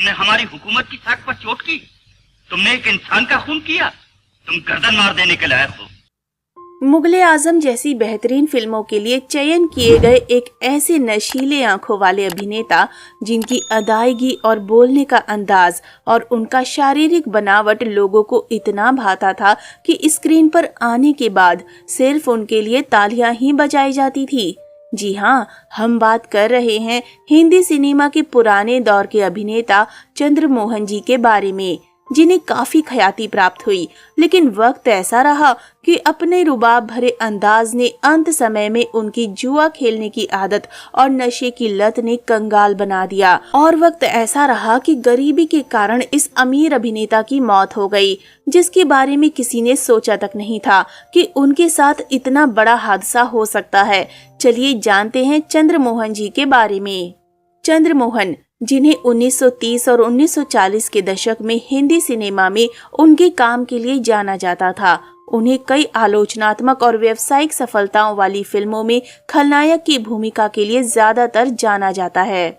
तुमने हमारी हुकूमत की साख पर चोट की, तुमने एक इंसान का खून किया, तुम गर्दन मार देने के लायक हो। मुगले आजम जैसी बेहतरीन फिल्मों के लिए चयन किए गए एक ऐसे नशीले आंखों वाले अभिनेता जिनकी अदायगी और बोलने का अंदाज और उनका शारीरिक बनावट लोगों को इतना भाता था कि स्क्रीन पर आने के बाद सिर्फ उनके लिए तालियां ही बजाई जाती थी। जी हाँ, हम बात कर रहे हैं हिंदी सिनेमा के पुराने दौर के अभिनेता चंद्रमोहन जी के बारे में, जिन्हें काफी ख्याति प्राप्त हुई। लेकिन वक्त ऐसा रहा कि अपने रुबाब भरे अंदाज ने अंत समय में उनकी जुआ खेलने की आदत और नशे की लत ने कंगाल बना दिया। और वक्त ऐसा रहा कि गरीबी के कारण इस अमीर अभिनेता की मौत हो गई, जिसके बारे में किसी ने सोचा तक नहीं था कि उनके साथ इतना बड़ा हादसा हो सकता है। चलिए जानते हैं चंद्रमोहन जी के बारे में। चंद्रमोहन, जिन्हें 1930 और 1940 के दशक में हिंदी सिनेमा में उनके काम के लिए जाना जाता था, उन्हें कई आलोचनात्मक और व्यावसायिक सफलताओं वाली फिल्मों में खलनायक की भूमिका के लिए ज्यादातर जाना जाता है।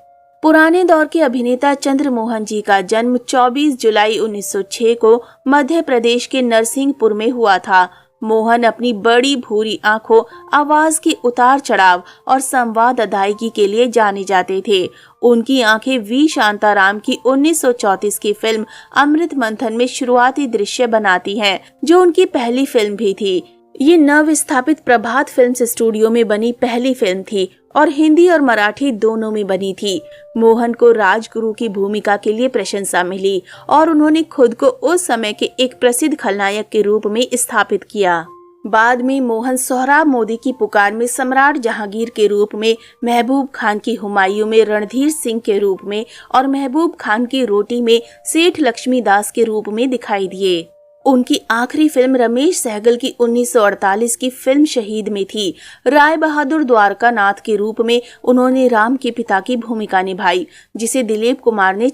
पुराने दौर के अभिनेता चंद्रमोहन जी का जन्म 24 जुलाई 1906 को मध्य प्रदेश के नरसिंहपुर में हुआ था। मोहन अपनी बड़ी भूरी आंखों, आवाज की उतार चढ़ाव और संवाद अदायगी के लिए जाने जाते थे। उनकी आंखें वी शांताराम की 1934 की फिल्म अमृत मंथन में शुरुआती दृश्य बनाती हैं, जो उनकी पहली फिल्म भी थी। ये नव स्थापित प्रभात फिल्म्स स्टूडियो में बनी पहली फिल्म थी और हिंदी और मराठी दोनों में बनी थी। मोहन को राजगुरु की भूमिका के लिए प्रशंसा मिली और उन्होंने खुद को उस समय के एक प्रसिद्ध खलनायक के रूप में स्थापित किया। बाद में मोहन सोहराब मोदी की पुकार में सम्राट जहांगीर के रूप में, महबूब खान की हुमायूं में रणधीर सिंह के रूप में और महबूब खान की रोटी में सेठ लक्ष्मीदास के रूप में दिखाई दिए। उनकी आखिरी फिल्म रमेश सहगल की 1948 की फिल्म शहीद में थी। राय बहादुर द्वारका नाथ के रूप में उन्होंने राम के पिता की भूमिका निभाई, जिसे दिलीप कुमार ने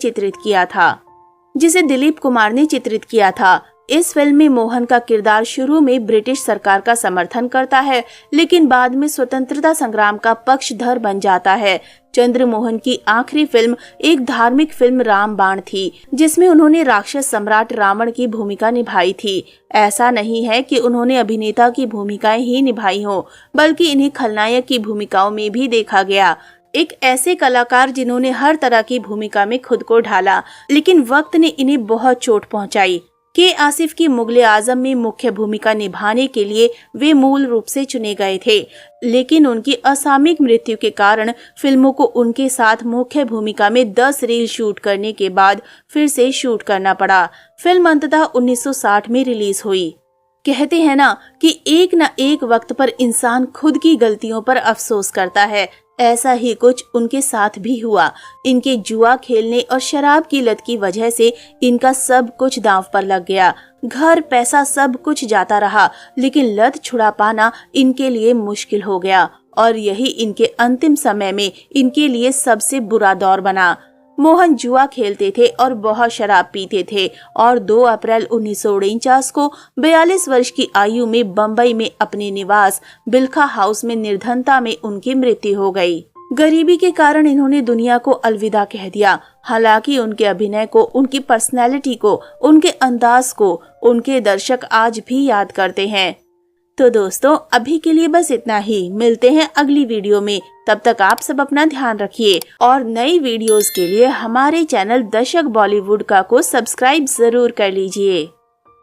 चित्रित किया था। इस फिल्म में मोहन का किरदार शुरू में ब्रिटिश सरकार का समर्थन करता है, लेकिन बाद में स्वतंत्रता संग्राम का पक्षधर बन जाता है। चंद्रमोहन की आखिरी फिल्म एक धार्मिक फिल्म रामबाण थी, जिसमें उन्होंने राक्षस सम्राट रावण की भूमिका निभाई थी। ऐसा नहीं है कि उन्होंने अभिनेता की भूमिकाएं ही निभाई हो, बल्कि इन्हें खलनायक की भूमिकाओं में भी देखा गया। एक ऐसे कलाकार जिन्होंने हर तरह की भूमिका में खुद को ढाला, लेकिन वक्त ने इन्हें बहुत चोट पहुंचाई। के आसिफ की मुगले आजम में मुख्य भूमिका निभाने के लिए वे मूल रूप से चुने गए थे, लेकिन उनकी असामयिक मृत्यु के कारण फिल्मों को उनके साथ मुख्य भूमिका में 10 रील शूट करने के बाद फिर से शूट करना पड़ा। फिल्म अंततः 1960 में रिलीज हुई। कहते हैं ना कि एक न एक वक्त पर इंसान खुद की गलतियों पर अफसोस करता है। ऐसा ही कुछ उनके साथ भी हुआ। इनके जुआ खेलने और शराब की लत की वजह से इनका सब कुछ दांव पर लग गया। घर, पैसा सब कुछ जाता रहा, लेकिन लत छुड़ा पाना इनके लिए मुश्किल हो गया और यही इनके अंतिम समय में इनके लिए सबसे बुरा दौर बना। मोहन जुआ खेलते थे और बहुत शराब पीते थे और 2 अप्रैल 1949 को 42 वर्ष की आयु में बम्बई में अपने निवास बिल्खा हाउस में निर्धनता में उनकी मृत्यु हो गई। गरीबी के कारण इन्होंने दुनिया को अलविदा कह दिया। हालांकि उनके अभिनय को, उनकी पर्सनैलिटी को, उनके अंदाज को उनके दर्शक आज भी याद करते हैं। तो दोस्तों, अभी के लिए बस इतना ही। मिलते हैं अगली वीडियो में। तब तक आप सब अपना ध्यान रखिए और नई वीडियोस के लिए हमारे चैनल दशक बॉलीवुड का को सब्सक्राइब जरूर कर लीजिए।